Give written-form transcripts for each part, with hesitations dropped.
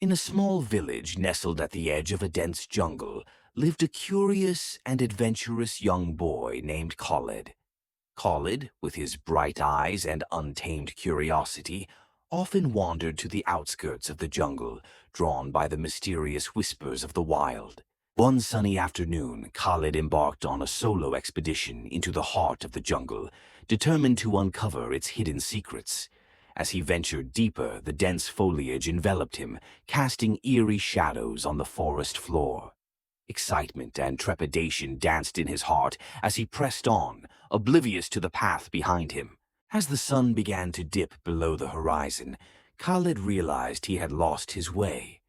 In a small village nestled at the edge of a dense jungle lived a curious and adventurous young boy named Khalid. Khalid, with his bright eyes and untamed curiosity, often wandered to the outskirts of the jungle, drawn by the mysterious whispers of the wild. One sunny afternoon, Khalid embarked on a solo expedition into the heart of the jungle, determined to uncover its hidden secrets. As he ventured deeper, the dense foliage enveloped him, casting eerie shadows on the forest floor. Excitement and trepidation danced in his heart as he pressed on, oblivious to the path behind him. As the sun began to dip below the horizon, Khalid realized he had lost his way.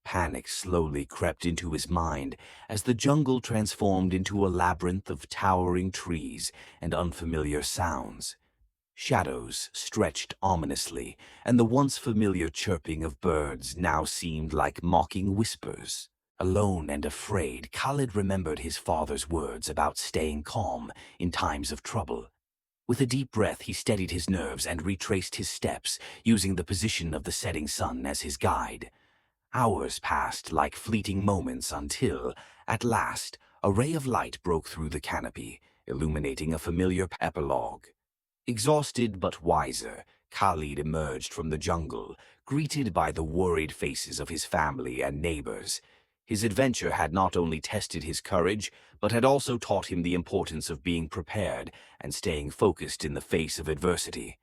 Panic slowly crept into his mind as the jungle transformed into a labyrinth of towering trees and unfamiliar sounds. Shadows stretched ominously, and the once familiar chirping of birds now seemed like mocking whispers. Alone and afraid, Khalid remembered his father's words about staying calm in times of trouble. With a deep breath, he steadied his nerves and retraced his steps, using the position of the setting sun as his guide. Hours passed like fleeting moments until, at last, a ray of light broke through the canopy, illuminating a familiar epilogue. Exhausted but wiser, Khalid emerged from the jungle, greeted by the worried faces of his family and neighbors. His adventure had not only tested his courage, but had also taught him the importance of being prepared and staying focused in the face of adversity.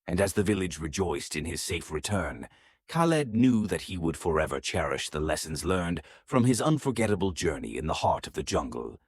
And as the village rejoiced in his safe return, Khalid knew that he would forever cherish the lessons learned from his unforgettable journey in the heart of the jungle.